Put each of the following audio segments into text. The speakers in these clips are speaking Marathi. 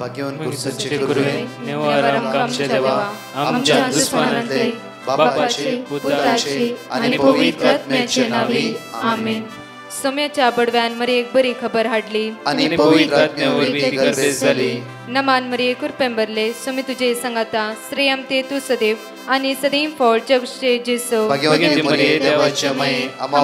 भाग्यवान कुर्सचे कुरुवे निवार आमच्या देवा आमच्या दुश्मनांतले बापाचे पुत्राचे आणि पवित्र आत्म्याचे नावे आमेन. सोम्याच्या बडव्यान मरी एक बरी खबर हाडली आणि पवित्र आत्म्यावर ती गर्भेस झाली. नमान मरी कुरपेंबरले सोमी तुझे संगाता श्रेयम ते तू सदैव आणि सदैव फळ जगचे जेसो. भाग्यवती मरिये देवाच्या माये आम्हा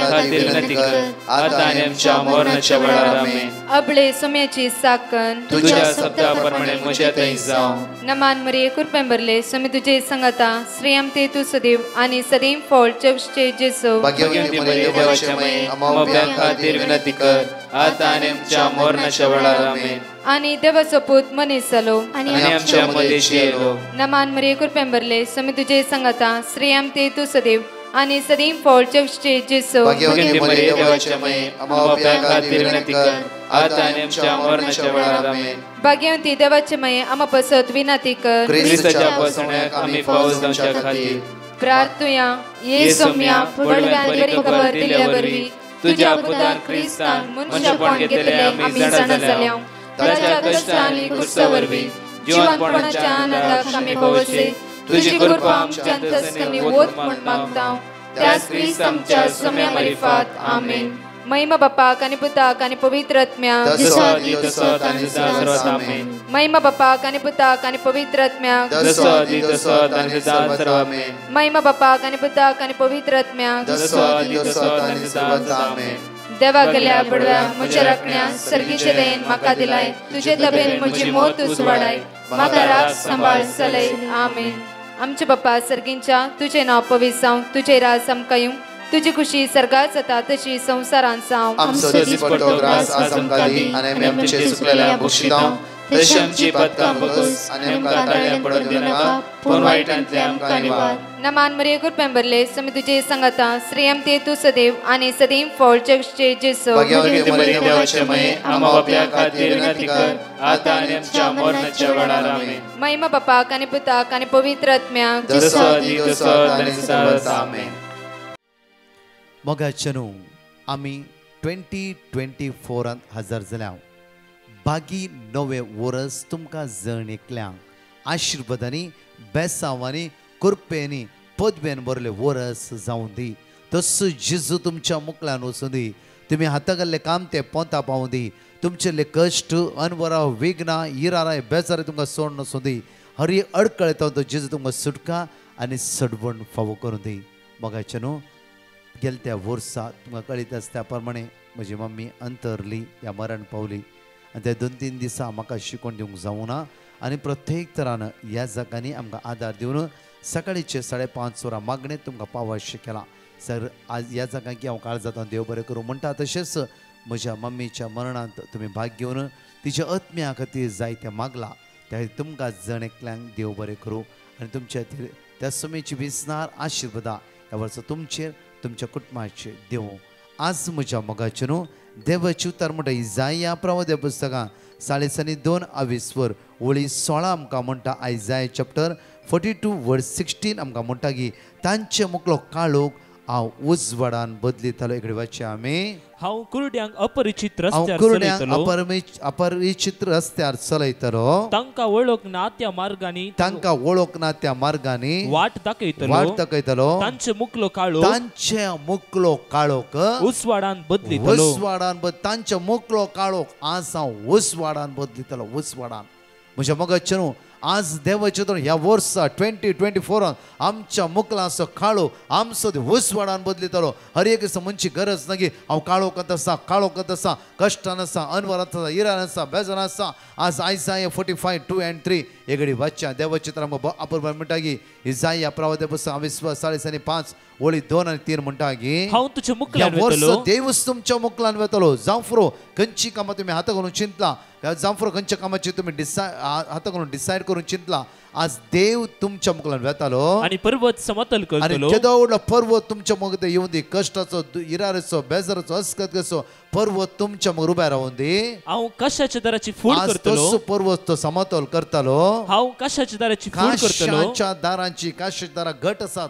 खातीर विनंती कर आता आणि आमच्या मरणाच्या वेळार आमेन. अबळे सोम्याची साकन तुझ्या शब्दाप्रमाणे म्हज्या थंय जावं. नमान मरी कुरपेंबरले सोमी तुझे संगाता श्रेयम ते तू सदैव आणि सदैव फळ जगचे जेसो. भाग्यवती मरिये देवाच्या माये आम्हा खातीर विनंती कर आता आणि आमच्या मरणाच्या वेळार आमेन. आणि देवाचो पूत मनीस जालो आणि आमच्या मदेशी येलो. नमान मरी कुरपेंबरले सोमी तुझे संगाता श्रेयम ते तू सदैव आणि सदैव फळ जगचे जेसो. भाग्यवती मरिये देवाच्या माये आम्हा खातीर विनंती कर आता आणि आमच्या मरणाच्या वेळार आमेन. भाग्यवती देवाचे माये आम्हा पसत विनंती कर ख्रिस्ताच्या पासण्याक आम्ही पावस जावच्या खातीर प्रार्थुया. ये सोम्या बडव्यान बरी खबर दिल्या वरवी तुझ्या पुतान ख्रिस्तान मनुष्यपण घेतले आम्ही जाणा जाल्या. ताच्या कष्टांनी कुर्सावरवी जीवनपणाच्या आनंदाक आम्ही पावसे. तुझी कृपा आमच्या अंतस्करणी वोत म्हण मागता त्याच ख्रिस्त आमच्या सोम्या मरिफात आमेन. महिमा बापाक आणि पुताक आणि पवित्र आत्म्याक महिमा बापाक आणि पुताक आणि पवित्र आत्म्याक महिमा बापाक आणि पुताक आणि पवित्र आत्म्याक देवा गेल्या बडव्या म्हज्या राखण्या सर्गीचे देन म्हाका दिलाय. तुझे तबेन म्हजी मोत तूं वाडाय म्हाका राख सांबाळ चलय आमेन. आमचे बाप्पा सर्गींच्या तुझे नाव पवित्र जावं. तुझे राज आमकां येवं. तुझी खुशी सर्गात जाता तशी संसारांत जावं. आमचो दिसपट्टो ग्रास आज आमकां दी आनी आमी आमचे सुकलेल्या बक्षितां तशी आमची पातकां बगस आनी आमकां ताळ्यां पडूंक दिनाका पूण वायटांतले आमकां निवार. नमान मरिये कुरपेंबरले सोमी तुझे संगाता श्रेयम ते तू सदैव आणि सदैव फळ जगचे जेसो. भाग्यवती मरिये देवाचे माये आम्हा बापया खातीर विनंती कर आता आनी आमच्या मरणाच्या वेळार आमेन. महिमा बापाक आणि पुताक आणि पवित्र आत्म्याक आमेन. मोगाचेनू आमी 2024 हजर जाल्या. बागी नवे वर्स तुमकां जण एकल्यांक आशिर्वादांनी बेसांवांनी कुरपेनी पदवेन बरले वर्स जावं दी. तसो जेजू तुमच्या मुखल्यान वचूं दी. तुमी हातागल्ले काम ते पोंता पावूं दी. तुमचेले कश्ट अनवरां विघ्नां इराराय बेजारी तुमकां सोड नसूं दी. हर एक अडकळेता तो जेजू तुमकां सुटका आनी सडवण फावो करूं दी. मोगाचेनू गेल्या त्या वर्सा तुमकां कळीत आसा त्या प्रमाणे म्हजी मम्मी अंतरली ह्या मरण पावली आनी ते 2-3 दिसां म्हाका शिकोवन दिवंक जावं ना. आनी प्रत्येक तरान ह्या जागांनी आमकां आदार दिवन सकाळीचे 5:30 वरां मागणें तुमकां पावश्य केलां. सर आज ह्या जागांकी हांव काळ जाता देव बरें करूं म्हणटा. तशेंच म्हज्या मम्मीच्या मरणांत तुमी भाग घेवन तिच्या आत्म्या खातीर जायतें मागलां. त्या खातीर तुमकां जण एकल्यांक देव बरें करूं आनी तुमच्या त्या समेची विस्नार आशिर्वादा ह्या वर्सा तुमचेर तुमच्या कुटुंबाचेर देवं. आज म्हज्या मोगाचेनू देवाची उतार म्हणटा इजाया प्रवाद्या पुस्तकां 2:20 ओळी 16 आमकां म्हणटा. आयजाया चॅप्टर 42 वर्स 16 आमकां म्हणटा की तांचे मुखलो काळोख हांव उजवाडान बदलितलो. इकडे वाचया आमी. हांव कुरड्यांक अपरिचित रस्त्यार चलयतलो. तांकां वळख ना त्या मार्गांनी वाट दाखयतलो. तांचे मुखलो काळोख उजवाडान बदलितलो. तांचे मुखलो काळोख आज हांव उजवाडान बदलितलो. उजवाडान म्हज्या मोगाचेनू आज देवाचे तर ह्या वर्सा 2024 आमच्या मुखलाचो काळो आमचो उजवाडान बदलितलो. हर एक मनची गरज ना की हांव काळोखांत आसा कश्टान आसा अनवरांत आसा इरान आसा बेजार आसा. आज आयजाया 45:2-3 एगडी वाच्या देवाचे तर आमकां अपूर्व म्हणटा की इजाया प्रवाद्या पुस्तकां 5 ओळी 2 आनी 3 म्हणटा की हांव तुज्या मुखल्यान वेतलो. देवच तुमच्या मुखल्यान वेतलो. जांफ्रो खंयची कामां तुमी हात घालून चिंतला जांफ्रो खंयच्या कामाची तुमी हात घालून डिसायड करून चिंतला आज देव तुमच्या मुखल्यान वेतालो आनी पर्वत समतल करतलो. केदो व्हडलो पर्वत तुमच्या मुखार येवन दी. कश्टाचो इरारेचो बेजाराचो अस्कतचो पर्वत तुमच्या मुखार उबे रावून दी. हांव कशाच्या दराची फूड करतलो. तसो पर्वत तो समतोल करतलो. हांव कशाच्या दराची फूड करतलो. काशाच्या दारांची काशाच्या दारां घट आसात.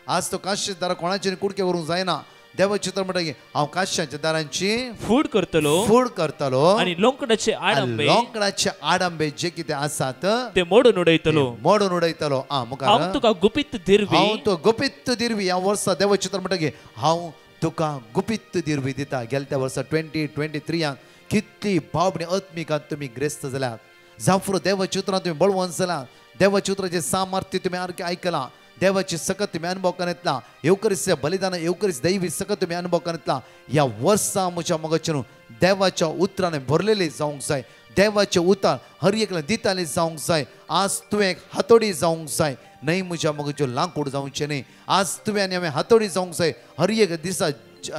आज तो काशाच्या दारां कोणाचे कुडके व्हरूंक जायना. देवाचे उतर म्हणटा की हांव काश्याच्या दारांची फूड करतलो फूड करतलो आणि लोंकडाचे आनी आडंबे लोंकडाचे आडंबे जे कितें आसात ते मोडून उडयतलो मोडून उडयतलो मुखार हांव तुका गुपित दिरवी हांव तो गुपित दिरवी ह्या वर्सा देवाचे उतर म्हणटा की हांव तुका गुपित दिरवी दिता गेल्या वर्सा 2023 कितली भावनी आत्मिकांत तुम्ही ग्रेस्त जाल्यात जावं देवाच्या उतरांत तुम्ही बळवंत जाल्यात देवाच्या उतराचे सामर्थ्य तुम्ही ऐकला देवाची सकत तुम्ही अनुभव करितला येवकरिस्ते बलिदान येवकरिस्त दैवी सकत तुम्ही अनुभव करितला ह्या वर्सा म्हज्या मोगाचेर देवाच्या उतराने भरलेली जावंक जाय देवाचे उतार हर एकला दिताले जावंक जाय आज तुवें हातोडी जावंक जाय न्हय म्हज्या मोगाच्यो लांकूड जावचें न्हय आज तुवें आनी हांवें हातोडी जावंक जाय हर एक दिसा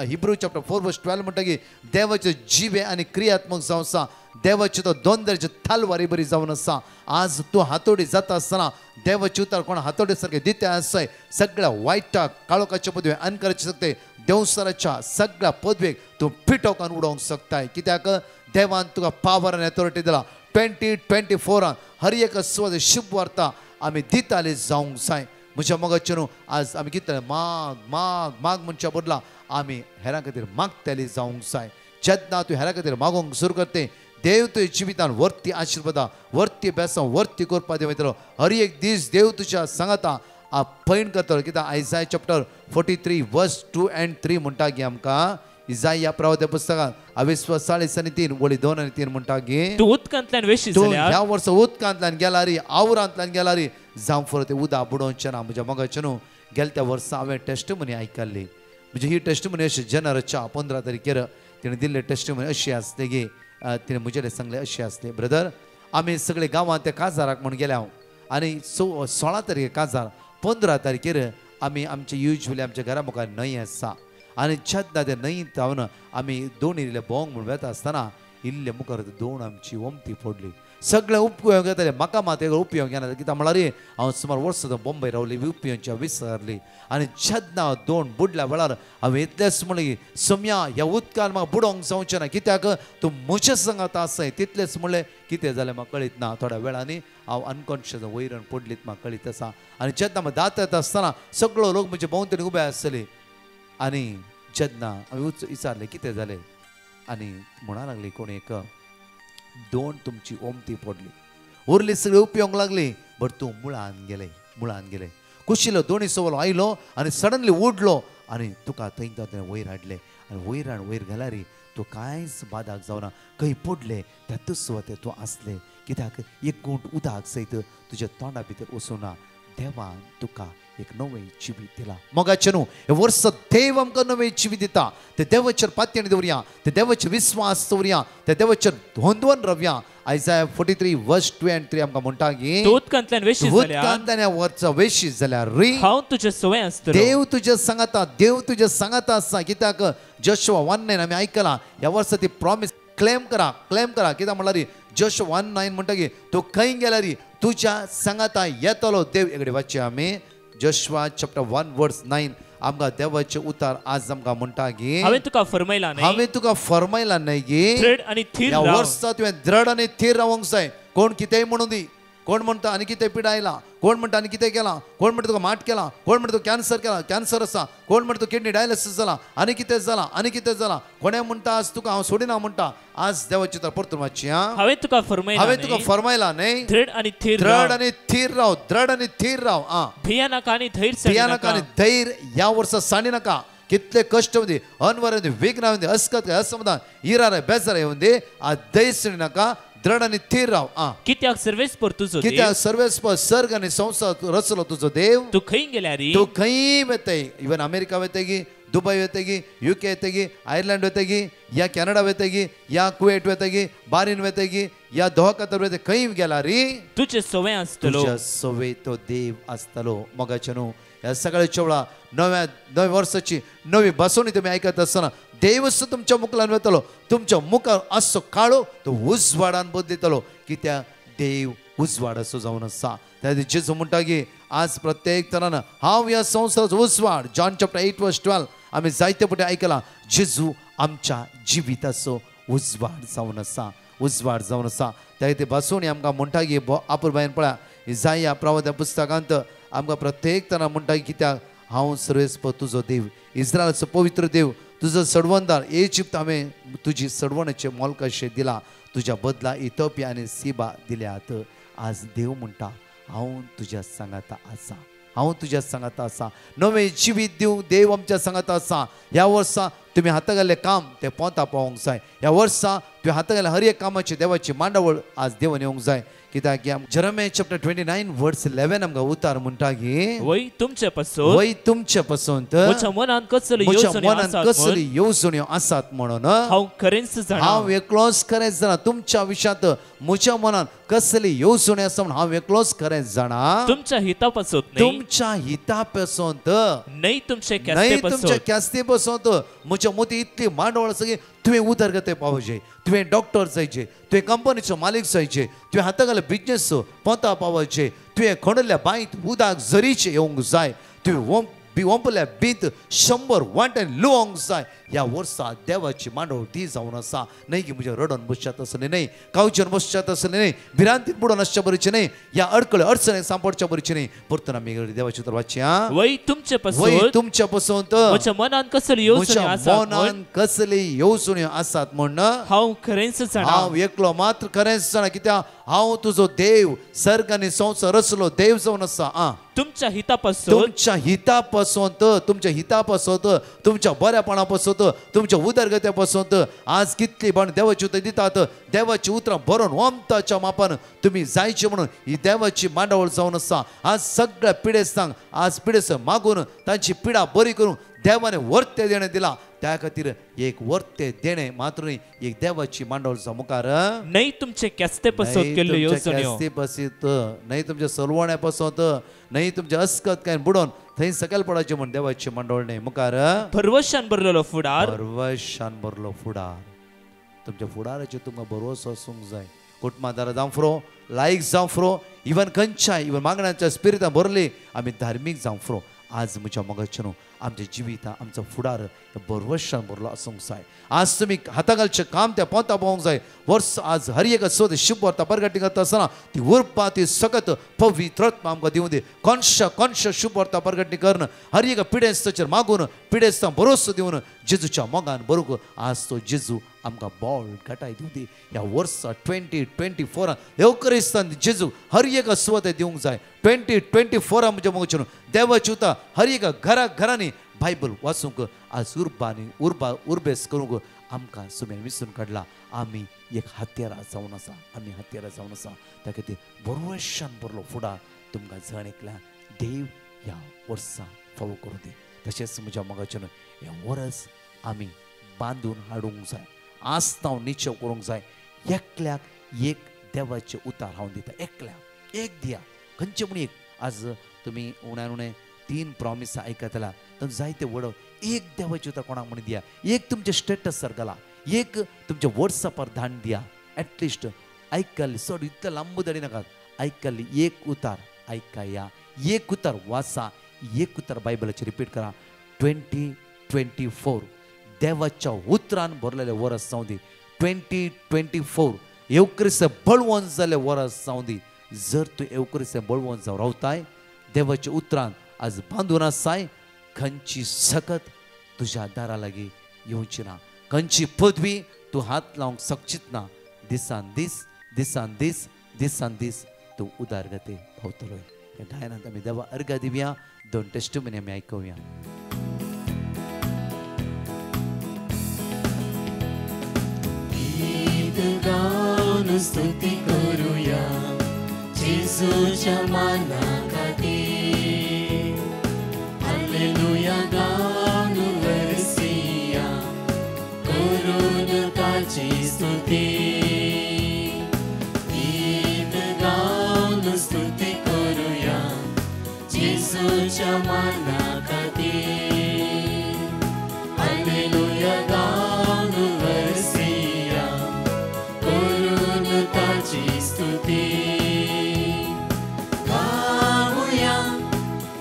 हिब्रू चॅप्टर 4:12 म्हणटा की देवाचे जिवे आनी क्रियात्मक जावन आसा देवाची तो दोंदराची थालवारी बरी जावन आसा आज तूं हातोडी जाता आसतना देवाचे उतार कोण हातोडी सारके दिते आसाय सगळ्या वायटाक काळोखाच्या पदवे अनकराचे सकते देवसराच्या सगळ्या पदवेक तूं पिटोकान उडोवंक शकताय कित्याक देवान तुका पावर आनी अथॉरिटी दिला 2024 हर एक स्वद शुभ वार्ता आमी दिताले जावंक जाय म्हज्या मोगाचेर आज आमी कितें माग माग माग म्हणच्या बदला आमी हेरां खातीर मागतली जावंक जाय जेन्ना तूं हेरां खातीर मागोवंक सुरू करते देव तुज्या जिवितान वर्ती आशिर्वादा वर्ती बेसां वर्ती करपा देवयतलो हर एक दीस देव तुज्या सांगाता पैण करतलो कित्याक आयसाया चॅप्टर 43:2 and 3 म्हणटा की आमकां इसाया प्रवादी पुस्तकांत 23:3 वळी 2 आणि 3 म्हणटा की तूं उदकांतल्यान वेशीत तूं जाल्यार ह्या वर्सा उदकांतल्यान गेला री आवरांतल्यान गेला री जावं फुडें ते उदक बुडोवचें ना म्हज्या मोगाचें न्हू गेल्या त्या वर्सा हांवें टेस्टमनी आयकल्ली म्हणजे ही टेस्टमनी अशी जनवरीच्या 15 तारखेर तिणें दिल्ले टेस्टमनी अशी आसली की तिणें म्हजे सांगलें अशी आसली ब्रदर आमी सगळे गांवांत त्या काजाराक म्हूण गेले हांव आनी 16 तारखेर काजार 15 तारखेर आमी आमचे युजली आमच्या घरा मुखार न्हंय आसा आनी जेन्ना ते न्हंयेंत जावन आमी दोन इल्ले भोंवंक म्हूण वेता आसतना इल्ले मुखार दोन आमची वमती फोडली सगळे उपयोग येताले म्हाका मात उपयोग येना कित्याक म्हळ्यार हांव सुमार वर्सां बॉम्बे रावली उपयोगच्या विसरली आनी जेन्ना दोन बुडल्या वेळार हांवें इतलेंच म्हणलें की सोम्या ह्या उदकान म्हाका बुडोवंक जावचें ना कित्याक तूं म्हजे सांगात आसाय तितलेंच म्हणलें कितें जालें म्हाका कळीत ना थोड्या वेळांनी हांव अनकॉन्शियस वयरण पडलीत म्हाका कळीत आसा आनी जेन्ना म्हाका दात येता आसतना सगळो लोक म्हजे भोंवतणी उबे आसले आनी जेन्ना हांवें विचारलें कितें जालें आनी म्हणा लागली कोण एक दोन तुमची ओमती पडली उरली सगळी उपयोंक लागली बट तूं मुळान गेले कुशिल्लो दोनी सवलो आयलो आनी सडनली उडलो आनी तुका थंय वयर हाडले आनी वयर गेला रे तूं कांयच बादाक जावना खंय पडले त्यातूच सुवातेर तूं आसले कित्याक एक गुंठ उदक सयत तुज्या तोंडा भितर वचूना देवान तुका एक नवें जिवीत दिला मोगाचें न्हू हे वर्स देव आमकां नवें जिवीत दिता ते देवाचेर पातयेन दवरया ते देवाचेर विस्वास दवरया ते देवाचेर धोंदवन रावया आयसाया 43:2 and 3 आमकां म्हणटा की उदकांतल्यान वेशीत जाल्यार उदकांतल्यान वर्सा वेशीत जाल्यार री हांव तुजे सवय आसतलो देव तुजे सांगाता आसा कित्याक जोशुआ 1:9 आमी आयकलां ह्या वर्सा ती प्रॉमिस क्लेम करा कित्याक म्हळ्यार जोशुआ 1:9 म्हणटा की तूं खंय गेला री तुज्या सांगाता येतलो देव एकडे वाचचे आमी जोशुआ चॅप्टर 1:9 आमकां देवाचे उतार आज आमकां म्हणटा की हांवें तुका फरमायला न्हय की दृढ आनी थीर ह्या वर्सा तुवें दृढ आनी थीर रावंक जाय कोण कितेंय म्हणूं दी कोण म्हणटा आनी कितें पिडायला कोण म्हणटा आनी कितें केलां कोण म्हणटा तुका माट केला कोण म्हणटा तूं कॅन्सर आसा कोण म्हणटा तूं किडनी डायलिसीस जाला आनी कितें जाला कोणें म्हणटा आज तुका हांव सोडिना म्हणटा आज देवाची तर परतून वाचची हांवें तुका फरमायला न्हय दृढ आनी थीर राव भिया नाका आनी धैर्य ह्या वर्सा साणी नाका कितले कष्ट होते अनवर विघ्न होते अस्कत असमाधान इरार बेजार होते आ धैर्य नाका दृढ आनी थीर राव कित्याक सर्वेस्पर तुजो कित्याक सर्वेस्पर सर्ग आनी संसार रचलो तुजो देव तूं खंय गेल्यार तूं खंय वेतय इवन अमेरिका वेतय की दुबय वेतय की UK वेतय की आयर्लंड वेतय की या कॅनडा वेतय की या कुवेट वेतय की बारीन वेतय की या दोहा कतर वेतय खंय गेला रे तुजे सवय आसतलो तुज्या सवय तो देव आसतलो मोगाचें न्हू ह्या सगळ्याच्या वेळा नव्या वर्साची नवी बसवणी तुम्ही ऐकत आसतना देवच तुमच्या मुखार वेतलो तुमच्या मुखार असो काळो तो उजवाडान बदलितलो कित्याक देव उजवाड असो जावन आसा त्या जेजू म्हणटा की आज प्रत्येक तरान हांव ह्या संवसाराचो उजवाड जॉन चॅप्टर 8:12 आमी जायते पटी आयकलां जेजू आमच्या जिविताचो उजवाड जावन आसा त्या ते बसवणी आमकां म्हणटा की आपूर बायन पळया इसाया प्रवादी पुस्तकांत आमकां प्रत्येक तरान म्हणटा की कित्याक हांव सर्वेस्प तुजो देव, इस्रायलाचो पवित्र देव, तुजो सडवंदार. इजिप्त हांवें तुजी सडवणाचे मोल कशें दिला, तुज्या बदला इथिओपिया आनी सिबा दिल्यात. आज देव म्हणटा हांव तुज्या सांगाता आसा, हांव तुज्या सांगाता आसा. नवें जिवीत दिवं देव आमच्या सांगाता आसा. ह्या वर्सा तुम्ही हाता घाल्लें काम तें पोंता पावोंक जाय. ह्या वर्सा तुवें हाता घाल्ल्या हर एक कामाची देवाची मांडावळ आज देवान येवंक जाय. कित्याक जेरेमिया चॅप्टर 29 वर्स 11 आमकां उतार म्हणटा की वय तुमचे पासून वय तुमचे पासून म्हज्या मनांत कसली येवजण्यो आसात म्हणून हांव खरेंच जाणा. हांव एकलोच खरेंच जाणा. तुमच्या विशयांत म्हज्या मनांत कसली येवजण्यो आसा म्हणून हांव एकलोच खरेंच जाणा. तुमच्या हिता पासून तुमच्या हिता पासून न्हय तुमचे क्यास्ते पासून म्हज्या मती इतली मांडवळ सगळी तुवें उदरगती पावचे, तुवें डॉक्टर जायचे, तुवें कंपनीचो मालीक जायचे, तुवें हाता घाल्या बिजनेस पोंता पावचे, तुवें खणल्या बांयत उदक झरीचे येवंक जाय, तुवें ओंपल्या बीत 100 वांट्यान लुवंक जाय. ह्या वर्सा देवाची मांडवळ ती जावन आसा. न्हय की म्हज्या रडोन बसच्यात असलें न्हय, कावचेर बसच्यात असलें न्हय, भिरांतीन बुडोन आसच्या बरेचें न्हय, ह्या अडकळे अडचणेक सांपडच्या बरेचें न्हय. परतून आमी देवाची उतर वाचया. वय तुमचे पासून म्हज्या मनांत कसली येवजण्यो आसात म्हण हांव खरेंच जाणा. हांव एकलो मात्र खरेंच जाणा. कित्याक हांव तुजो देव, सर्ग आनी संवसार रचलो देव जावन आसा. तुमच्या हिता पासून तुमच्या हिता पासून तुमच्या बऱ्यापणा पासून तुमच्या उदरगत्या पासून आज कितली पण देवाची उतर दितात. देवाची उतरां बरोवन ओमताच्या मापान तुम्ही जायचे म्हणून ही देवाची मांडावळ जावन आसा. आज सगळ्या पिडेस्तांक आज पिडेस मागून तांची पिडा बरी करून देवाने वर्ते देणे दिला. त्या खातीर एक वर्ते देणे मात्र न्ही, एक देवाची मांडावळ जावं मुखार. न्हय तुमचे क्यास्ते पासून केल्ल्यो येवजण्यो, न्हय तुमच्या सलवण्या पासून, न्हय तुमच्या अस्कत काय बुडोवन थंय सकयल पडायचे म्हण देवाची मांडावळ न्हय मुखार. भरवशान भरलेलो फुडार, भरवशान भरलो फुडार. तुमच्या फुडाराचेर तुमकां भरवसो आसूंक जाय. कुटुंबादारां जावं फुरो, लायक जावं फुरो, इवन खंयच्याय इवन मागण्यांच्या स्पिरितान भरली आमी धार्मीक जावं फुरो. आज म्हज्या मोगाचे न्हू, आमच्या जिवितां आमचो फुडार भरवशान भरलो आसूंक जाय. आज तुमी हाता घालचें काम त्या पोंता पावोंक जाय. वर्स आज हर एक सोद शुभ वर्ता परगटी करता आसतना ती उरपा ती सकत पवित्रत्मा आमकां दिवं दी. कोणशे शुभ वर्ता परगटी करन हर एक पिडेस्ताचेर मागून पिडेस्तां भरोसो दिवन जेजूच्या मोगान बरोवंक आज तो जेजू आमकां बोल घटाय दिवं दी. ह्या वर्सा 2024 येवकरिस्तान जेजू हर एक स्वत दिवंक जाय. 2024 म्हज्या मोगाचे न्हू, देवाची उतर हर एक घरांनी बायबल वाचूंक आज उर्बेस करूंक आमकां सुमेर विसरून काडला. आमी एक हत्यारा जावन आसा, त्या खातीर भरवशान भरलो फुडार तुमकां जण एकल्या देव ह्या वर्सा फावो करूं दी. तशेंच म्हज्या मोगाच्यान हें वर्स आमी बांदून हाडूंक जाय, आस्तांव निचेव करूंक जाय. एकल्याक एक देवाचें उतार हांव दिता, एकल्याक एक दिया. खंयचे म्हण एक आज तुमी उण्यान उणें 3 प्रॉमिस आयकतला, तातूंत जायते वडो एक देवाचें उतर कोणाक म्हण दिया. एक तुमच्या स्टेटसार घाला, एक तुमच्या वॉट्सॅपार धाडून दिया. एटलिस्ट आयकल्ली चड इतलें लांब धाडी नाकात, आयकल्ली एक उतार आयकाया, एक उतार वाचा, एक उतार बायबलाचें रिपीट करा. 2024 देवाच्या उतरान भरलेले वर्स जावं दी. 2024 येवक्रिस्त बळवंत जाल्ले वर्स जावं दी. जर तूं येवक्रिस्त बळवंत जावन रावताय देवाच्या उतरान आज बांदून आसाय, खंयची सकत तुज्या दारा लागीं येवची ना, खंयची पदवी तूं हात लावंक शकचीत ना. दिसान दीस तूं उदारगती पावतलो. ह्या गायनांत आमी देवा अर्घ दिवया. 2 टेस्टिमनी आमी आयकुया. गाऊन स्तुती करूया जेजूच्या माना खातीर. हालेलुया गाऊन वरसिया करून ताची स्तुती. गीत गाऊन स्तुती करूया जेजूच्या माना खातीर. हालेलुया गाऊन वरसिया करून ताची स्तुती. गाऊया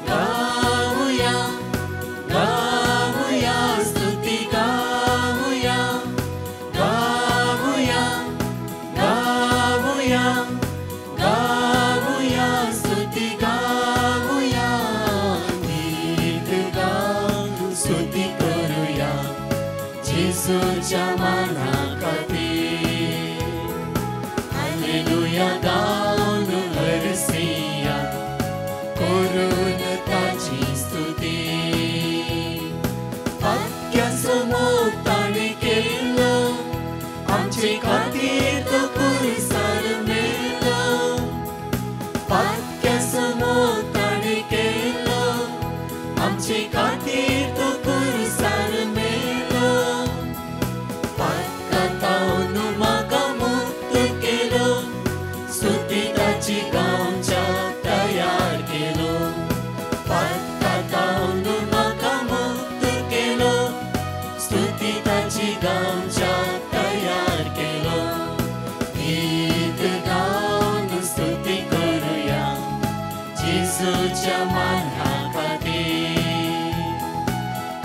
गाऊया गाऊया स्तुती गाऊया गाऊया गाऊया गाऊया स्तुती गाऊया. जेसूच्या माना खातीर हालेलुया गाऊन हरसिया करून ताची स्तुती आख्यासमोर ताणे केलो आमचे खातीर तो पुरसार मेलो आख्यासमोर ताणे केलो आमचे खातीर तो पुरसार मेलो पातकातावन म्हाका मुक्त केलो स्तुती ताची गावच्या तयार केलो पातकातावन म्हाका मुक्त केलो स्तुती ताची गावच्या तयार केलो गीत गावन स्तुती करूया जेसूच्या माना खातीर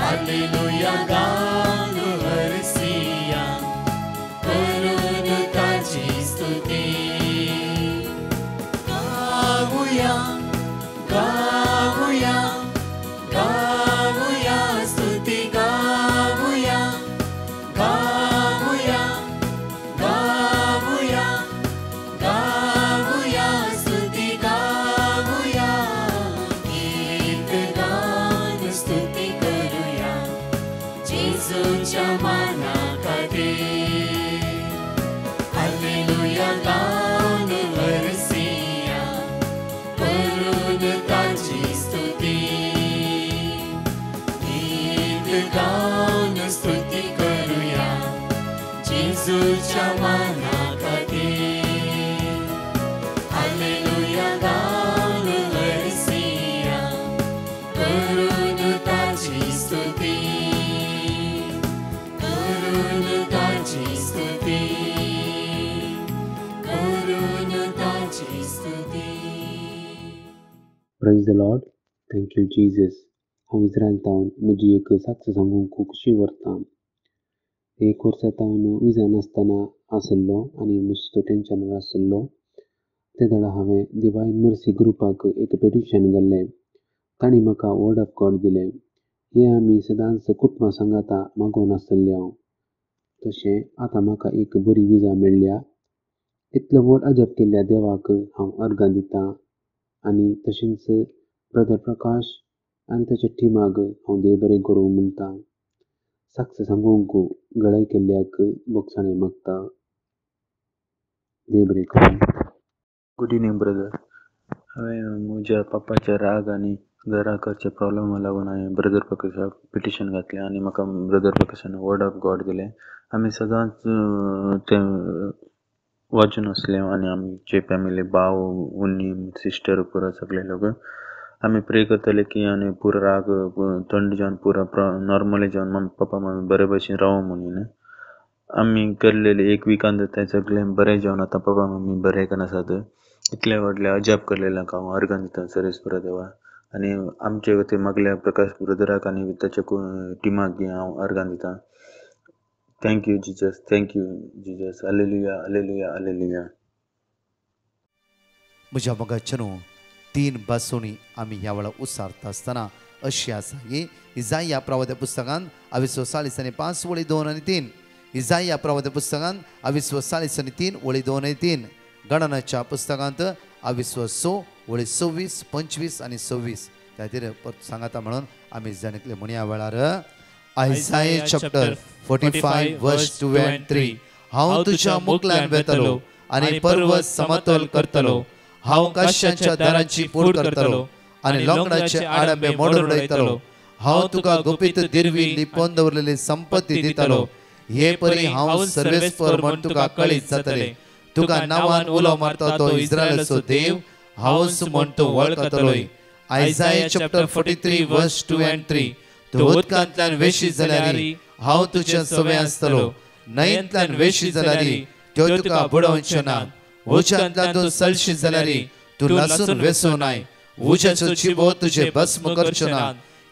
हालेलुया गाऊन हरसिया करून ताची स्तुती गाऊया गाऊया गाऊया स्तुती गाऊया गाऊया गाऊया गाऊया स्तुती गाऊया गीत गाऊन स्तुती करूया जेसूच्या माना खातीर हालेलुया गाऊन हरसिया करून ताची स्तुती गीत गाऊन स्तुती करूया जेसूच्या माना खातीर हालेलुया गाऊन हरसिया करून ताची स्तुती करून ताची स्तुती करून ताची स्तुती. Praise the Lord. Thank you, Jesus. हांव इस्रायलांत म्हजी एक साक्ष सांगूंक खूब खुशी व्हरता. एक वर्सांत विजान आसतना आसल्लो आनी मस्त टेन्शनार आसल्लो. ते दाडा हांवें डिवायन मर्सी ग्रुपाक एक पेटिशन घाल्लें. तांणी म्हाका वर्ड ऑफ गॉड दिलें. हें आमी सदांच कुटुंबा सांगाता मागोवन आसतलें हांव. तशें आतां म्हाका एक बरी विजा मेळ्ळ्या. इतलो व्हड अजब केल्ल्या देवाक हांव अर्गां दितां आनी तशेंच ब्रदर प्रकाश आनी ताच्या टिमाक हांव देव बरें करूं म्हणटा. साक्ष सांगूंक गळाय केल्ल्याक बोगसाणें मागता. देव बरें करूं. Good evening brother. हांवें म्हज्या पापाच्या राग आनी घरा कडच्या प्रॉब्लमा लागून हांवें ब्रदर प्रकाशाक पिटिशन घातलें आनी म्हाका ब्रदर प्रकाशान वर्ड ऑफ गॉड दिलें. आमी सदांच तें वाचून आसले आनी आमचे फॅमिली भाव उन्नी सिस्टर पुरो सगळे लोक आमी प्रे करतले की आनी पुरो राग थंड जावन पुरो नॉर्मली जावन पप्पा मम्मी बरे भशेन रावूं म्हणून आमी केल्लेले एक विकान तें सगळें बरें जावन आतां पप्पा मम्मी बरे करून आसात. इतले व्हडले अजाप केल्लें हांव अर्गां दिता सरेस्पुरा देवा आनी आमचे ते मागल्या प्रकाश ब्रदराक आनी ताच्या टिमाक हांव अर्गां दिता. Thank you Jesus. Thank you Jesus. Hallelujah hallelujah hallelujah. म्हज्या मोगाचेनो 3 बासोणी आमी ह्या वेळा उसारता आसतना अशी आसा की इजाया प्रवाद्या पुस्तकांत 22:5 वळी 2 आनी 3. इजाया प्रवाद्या पुस्तकांत 22:3 वळी 2 आनी 3. गणनाच्या पुस्तकांत 22 वळी 26, 25 आनी 26 खातीर सांगाता म्हणून आमी जाणितले म्हणया वेळार Isaiah chapter 45 verse 2 and 3. हांव तुझ्या मुखल्यान वेतलो आनी पर्वत समतोल करतलो. हांव काश्याच्या दारांची पूड करतलो आनी लोंगडाचे आडंबे मोडून उडयतलो. हांव तुका गुपीत दिरवी लिपोवन दवरलेली संपत्ती दितलो. हे परी हांव सर्वेस्पर म्हण तुका कळीत जातले. तुका नांवान उलो मारता तो इस्रायलाचो देव हांवच म्हण तो वळखतलोय. Isaiah chapter 43 verse 2 and 3. तूं उदकांतल्यान वेशी जाल्यार हांव तुज्या सवे आसतलो. न्हंयेंतल्यान वेशी जाल्यार त्यो तुका बुडोवच्यो ना. उज्यांतल्यान तूं सलशी जाल्यार तूं लसून वेसू नाय. उज्याचो चिबो तुजे भस्म करच्यो ना.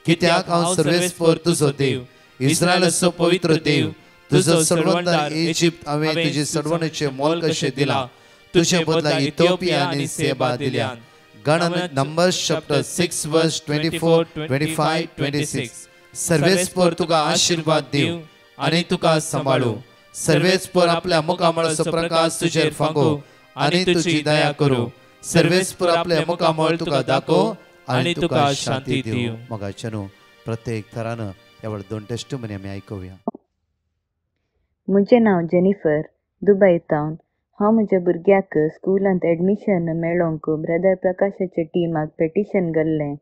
कित्याक हांव सर्वेस्पर तुजो देव, इस्रायलाचो पवित्र देव. तुजो सडवणदार इजिप्त हांवें तुजे सडवणेचे मोल कशें दिलां. तुजे बदला इथिओपिया आनी सेबा दिल्या. गणना नंबर्स चॅप्टर 6 वर्स 24, 25, 26. सर्वेस्पर तुका आशीर्वाद दिव. आणि तुका सांभाळू. सर्वेस्पर आपल्या मुखामळाचो प्रकाश तुजेर फांकू आणि तुझी दया करू. सर्वेस्पर आपल्या मुखामळ तुका दाखोव आणि तुका शांती दिवं. मगाच्यानू प्रत्येक थरानं एवढं 2 टेस्टिमनी आमी आयकुया. म्हजें नांव जेनिफर, दुबयतावन. हांव म्हज्या भुरग्याक स्कुलांत एडमिशन मेळोवंक ब्रदर प्रकाशाचे टिमाक पेटिशन घाल्लें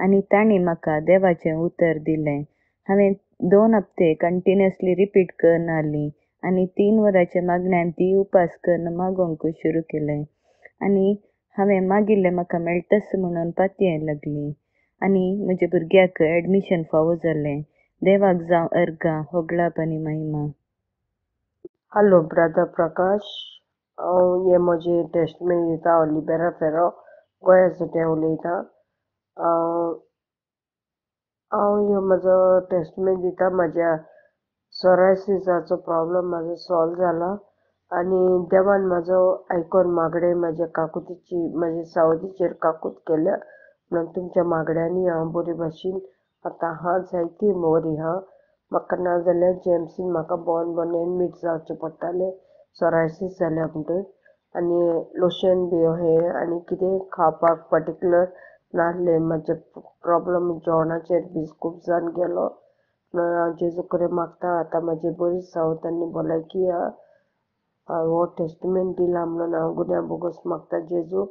आनी तांणी म्हाका देवाचें उतर दिलें. हांवें 2 हप्ते कंटिन्युअसली रिपीट करून आसलीं आनी 3 वरांच्या मागण्यान ती उपास करून मागोवंक सुरू केलें आनी हांवें मागिल्लें म्हाका मेळटस म्हणून पातयें लागलीं आनी म्हज्या भुरग्याक एडमिशन फावो जालें. देवाक जावं अर्गां, होगळाप आनी महिमा. हॅलो ब्रदर प्रकाश, हांव हे म्हजें टेस्टमेंट दिता. हांव लिबेरा फेरो गोंयासाठीं उलयतां. हांव ह्यो म्हजो टेस्टमेंट दिता. म्हाज्या सोरायसिसाचो प्रॉब्लम म्हाजो सॉल्व जाला आनी देवान म्हाजो आयकोन मागणें म्हाज्या काकुतीची म्हाज्या सावजीचेर काकूत केल्या म्हणून तुमच्या मागण्यांनी हांव बरे भाशेन आतां हां जायती बरी हां. म्हाका ना जाल्यार जेम्सीन म्हाका बोन एडमीट जावचें पडटालें सोरायसीस जाल्या म्हणटून आनी लोशन बी हें आनी कितें खावपाक पर्टिक्युलर नासलें. म्हाजे प्रॉब्लम जेवणाचेर बी खूब जावन गेलो म्हणून हांव जेजू कडेन मागता आतां म्हाजी बरी सावत आनी भलायकी आहा. हांव हो टेस्टमेंट दिला म्हणून हांव गुन्या बोगोस मागता. जेजू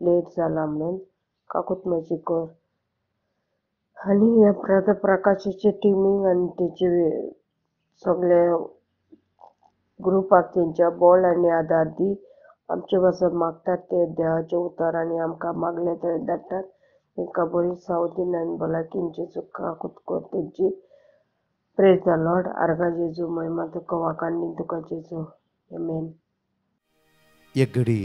लेट जाला म्हणून काकूत म्हाजी कर. आनी ह्या ब्रदर प्रकाशाचे टिमीक आनी तेचे सगळे ग्रुपाक तेंच्या बळ आनी आदार दी. आमचे पासून मागतात ते देवाचे उतर आनी आमकां मागले थंय धाडटात. तांकां बरी सावदीन आनी भलायकीन जेजू काकूत कर तेंची. Praise the Lord. आर्गा जेजू, महिमा तुका, वाखाणणी तुका जेजू. आमेन. एक घडी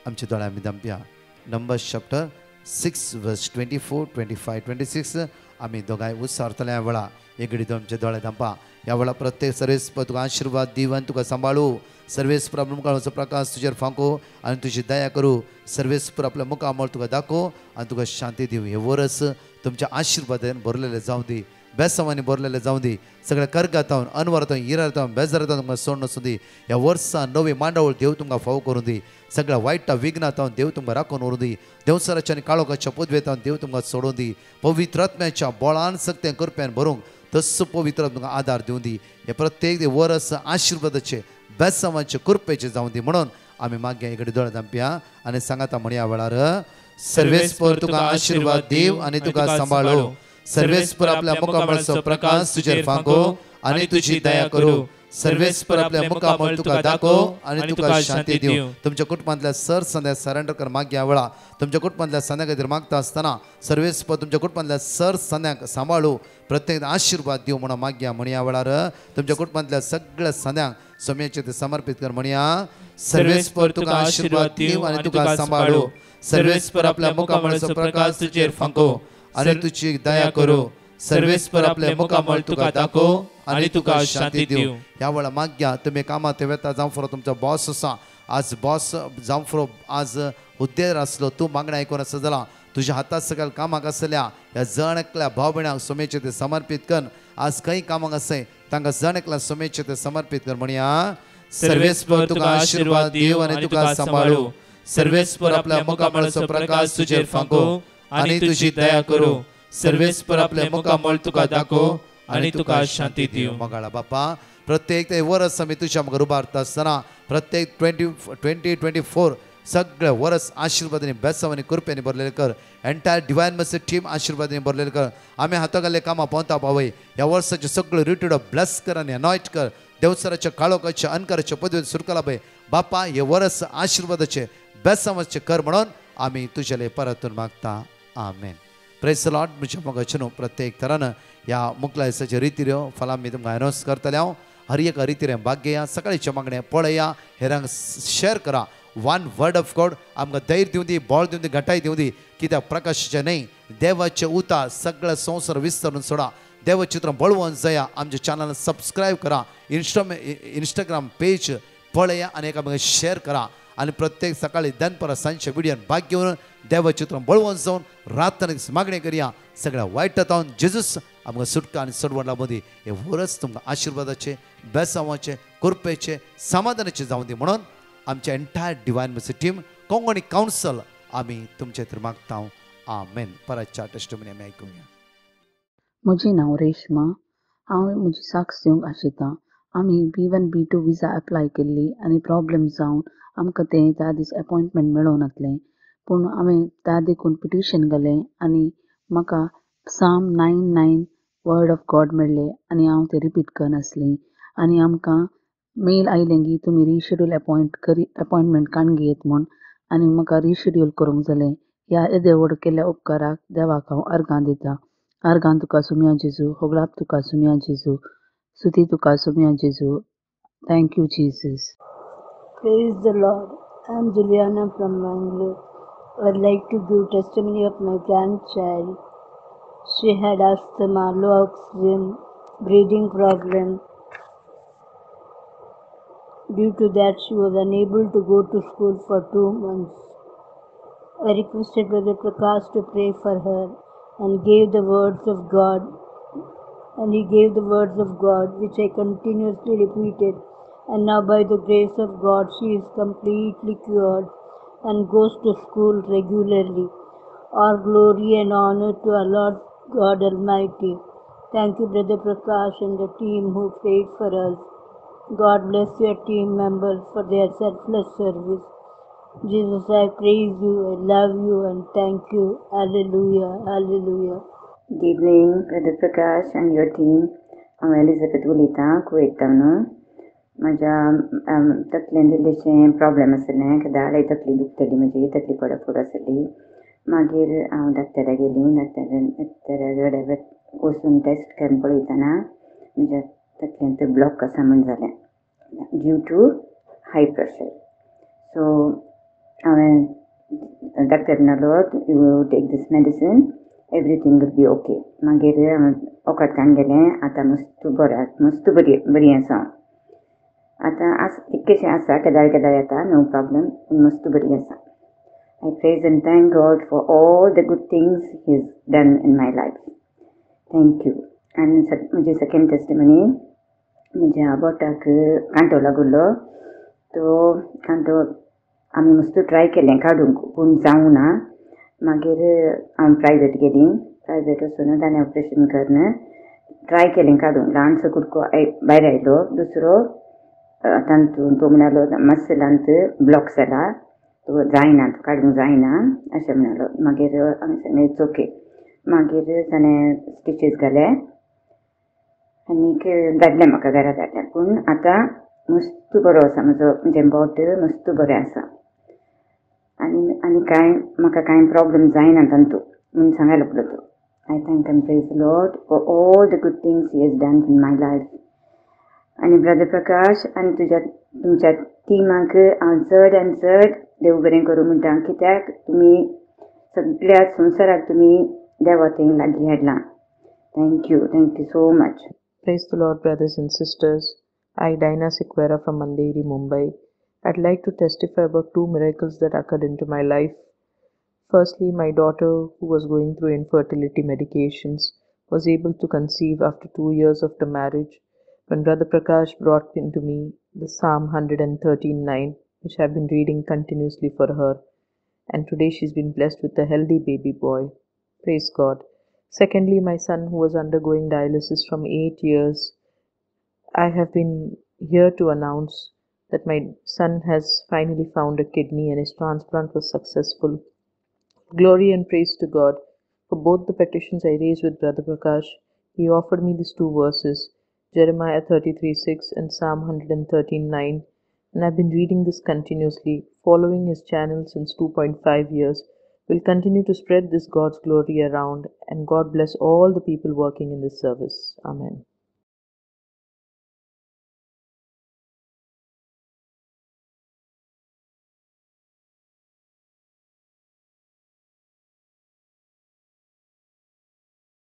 आमच्या दोळ्यां आमी दामप्या. नंबर्स चॅप्टर 6 वर्स 24, 25, 26 आमी दोगांय उसारतले. ह्या वेळा एक घडी आमचे दोळे दामपा. ह्या वेळा प्रत्येक सर्वेस तुका आशिर्वाद दिवन तुका सांबाळू. सर्वेस पर मुखाचो प्रकाश तुजेर फांको आनी तुजी दया करूं. सर्वेस पर आपल्या मुखामळ तुका दाखोव आनी तुका शांती दिवं. हे वर्स तुमच्या आशिर्वादान भरलेले जावं दी, बेसांवांनी भरलेले जावं दी. सगळ्या कर्गातावन, अनवरातावन, इरातावन, बेजारातावन तुमकां सोड नसूं दी. ह्या वर्सा नवी मांडावळ देव तुमकां फावो करूं दी. सगळ्या वायटा विघ्नातावन देव तुमकां राखून उरूं दी. देवसराच्या आनी काळोखाच्या पदवेतावन देव तुमकां सोडूं दी. पवित्र आत्म्याच्या बळान सक्तें करप्यान भरूंक तस्सो पवित्र तुमकां आदार दिवं दी. हे प्रत्येक वर्स आशिर्वादाचे, बेसांवाचे, कृपेचे जावं दी म्हणून आमी मागया. एक दोळे दामप्या आनी सांगाता म्हणया वेळार सर्वेस्पर तुका आशिर्वाद दिव आनी तुका सांबाळो. सर्वेस्पर आपल्या मुखामळाचो प्रकाश तुजेर फांको आनी तुजी दया करूं. सर्वेस्पर आपल्या मुखामळ तुका दाखोव आनी तुका शांती दिवं. तुमच्या कुटुंबांतल्या सर संध्या सरेंडर कर मागया वेळा. तुमच्या कुटुंबांतल्या संध्या खातीर मागता आसतना सर्वेस्पर तुमच्या कुटुंबांतल्या सर संध्याक सांबाळू, प्रत्येक आशिर्वाद दिवं म्हणून मागया. म्हणया वेळार तुमच्या कुटुंबांतल्या सगळ्या संध्यांक सोम्याचे ते समर्पित कर. म्हणया सर्वेस्पर तुका आशिर्वाद दिव आनी तुका सांबाळू. सर्वेस्पर आपल्या मुखामळाचो प्रकाश तुजेर फांको आनी तुजी दया करूं. सर्वेस्पर आपल्या मुखामळ तुका दाखोव आनी तुका शांती दिवं. ह्या वेळा मागया. तुम्ही कामात वेता जावं फरो तुमचो बॉस आसा, आज बॉस जावं फरो आज हुद्देर आसलो, तूं मागणें आयकून आसा जाल्यार तुज्या हातांत सकयल कामाक आसल्या ह्या जण एकल्या भाव भयणाक सोमेचे ते समर्पित कर. आज खंय कामाक आसाय तांकां जण एकल्या सोमेचे ते समर्पित कर. म्हणया सर्वेस्पर तुका आशिर्वाद दिव आनी तुका सांबाळू. सर्वेस्पर आपल्या मुखामळाचो प्रकाश तुजेर फांको आनी तुजी दया करूं. सर्वेस्पर आपल्या मुखामळ तुका दाखोव आनी तुका शांती दिवं. मगाळा बापा, प्रत्येक ते वर्स आमी तुज्या म्हाका उबारता आसतना प्रत्येक 2024 सगळे वर्स आशिर्वादांनी, बेसांवांनी, कृपेनी भरलेले कर. एंटायर डिवायन मेसेज टीम आशिर्वादांनी भरलेले कर. आमी हाता घाल्ले कामां पावता पावय. ह्या वर्साचे सगळे रिटीड ब्लेस कर आनी अनॉयट कर. देवसराच्या काळोखाच्या अनकाराच्या पदवेत सुरकला पळय बापा, हे वर्स आशिर्वादाचे, बेसांवाचे कर म्हणून आमी तुजेले परतून मागता. आमेन. Praise the lord. म्हज्या मोगाचें प्रत्येक तरान ह्या मुखलायसाचे रितीऱ्यो फलां मी तुमकां अनाउन्स करतले. हांव हर एक रितीरें भाग घेया. सकाळीचे मागणें पळया, हेरांक शेअर करा. वन वर्ड ऑफ गॉड आमकां धैर्य दिवं दी, बळ दिवं दी, घटाय दिवं दी. कित्याक प्रकाशाचे न्हय, देवाचे उतार सगळे संवसार विस्तरून सोडा. देवचित्र बळवून जाया. आमच्या चॅनल सबस्क्रायब करा. इंस्टाग्राम पेज पळया आनी एका शेअर करा. आणि प्रत्येक सकाळी दनपरा सांजच्या विडियोन भाग घेवन देवचित्र बळवून जावन रातन मागणी करूया. सगळ्या वायटांत जेजूस आमकां सुटका आनी सडवडा मदीं हे वरस तुमकां आशिर्वादाचे बेसांवाचे कृपेचे समाधानाचे जावं दी म्हणून आमच्या entire divine ministry team Konkani council आमी तुमचे खातीर मागता आमेन. परतच्या टेस्टिमनी आमी आयकुया. म्हजें नांव रेश्मा. हांव म्हजी साक्स दिवंक आशितां. आमी B1 B2 विजा एप्लाय केल्ली आनी प्रॉब्लेम जावन आमकां तें त्या दीस अपॉयंटमेंट मेळों नासलें. पूण हांवें त्या देखून पिटिशन घालें आनी म्हाका Psalm 9:9 वर्ड ऑफ गॉड मेळ्ळें आनी हांव तें रिपीट करनासलें. आनी आमकां मेल आयलें की तुमी रिशेड्यूल अपॉयंटमेंट काडून घेयात म्हूण आनी म्हाका रिशेड्यूल करूंक जालें. ह्या येदे व्हड केल्ल्या उपकाराक देवाक हांव अर्गां दितां. अर्गां तुका सुम्या जेजू, होगलाप तुका सुम्या जेजू, स्तुती तुका सुम्या जेजू. Thank you Jesus. Praise the Lord. I'm Juliana from Bangalore. I'd like to give testimony of my grandchild. She had asthma, low oxygen, breathing problem. Due to that, she was unable to go to school for 2 months. I requested Brother Prakash to pray for her and gave the words of God. And he gave the words of God, which I continuously repeated. And now by the grace of God, she is completely cured and goes to school regularly. All glory and honor to our Lord God Almighty. Thank you, Brother Prakash and the team who prayed for us. God bless your team members for their selfless service. Jesus, I praise you, I love you, and thank you. Hallelujah, hallelujah. Good evening, Brother Prakash and your team. I'm Elizabeth उलयतां कुवेतान. म्हज्या तकलेन दिल्लीचें प्रॉब्लेम आसलें. दाळे तकली दुखतली म्हजी, तकली पडफोड आसली. मागीर हांव डॉक्टराक गेली. डॉक्टरा वचून टेस्ट करून पळयतना म्हज्या तकलेन तें ब्लॉक आसा म्हण जालें due to high pressure. So हांवें डॉक्टर म्हणलो you take this medicine, everything will be okay. मागीर हांवें वखद काडून गेलें. आतां मस्त बरी आसा. आतां इतकेशें आसा, केदाळ येता, नो प्रॉब्लेम, मस्त बरी आसा. I praise and thank God for all the good things He has done in my life. Thank you. And म्हजी सेकंड टेस्टिमनी, म्हज्या बोटाक कांटो लागलो. तो कांटो आमी मस्त ट्राय केलें काडूंक, पूण जावं ना. मागीर हांव प्रायवेट गेली. प्रायवेट वचून ताणें ऑपरेशन करून ट्राय केलें काडूंक. ल्हानसो कुडको भायर आयलो. दुसरो तातूंत तो म्हणलो मसलांत ब्लॉक जाला, तो जायना, तो काडूंक जायना अशें म्हणलो. मागीर हांवें सांगलें इट्स ओके. मागीर ताणें स्टिचीस घाले आनीक धाडलें म्हाका घरा धाडलें. पूण आतां मस्त बरो आसा म्हजो, म्हणजे बोट मस्त बरें आसा. आनी म्हाका कांय प्रॉब्लेम जायना तांतू म्हूण सांगलो लागलो तो. I thank end praise the Lord for all the good things he has done in my life. आनी ब्रदर प्रकाश आनी तुमच्या टिमाक हांव चड आनी चड देव बरें करूं म्हणटा, कित्याक तुमी सगळ्या संवसाराक तुमी देवा थंय लागीं हाडलां. Thank you so much. Praise the Lord, brothers and sisters. I, Dinah Sequeira from Andheri, Mumbai. I'd like to testify about 2 miracles that occurred into my life. Firstly, my daughter, who was going through infertility medications, was able to conceive after 2 years after marriage, when Brother Prakash brought into me the Psalm 113:9, which I've been reading continuously for her, and today she's been blessed with a healthy baby boy. Praise God. Secondly, my son, who was undergoing dialysis from 8 years, I have been here to announce that my son has finally found a kidney and his transplant was successful. Glory and praise to God. For both the petitions I raised with Brother Prakash, he offered me these 2 verses, Jeremiah 33:6 and Psalm 113:9, and I've been reading this continuously, following his channel since 2.5 years. We'll continue to spread this God's glory around, and God bless all the people working in this service. Amen.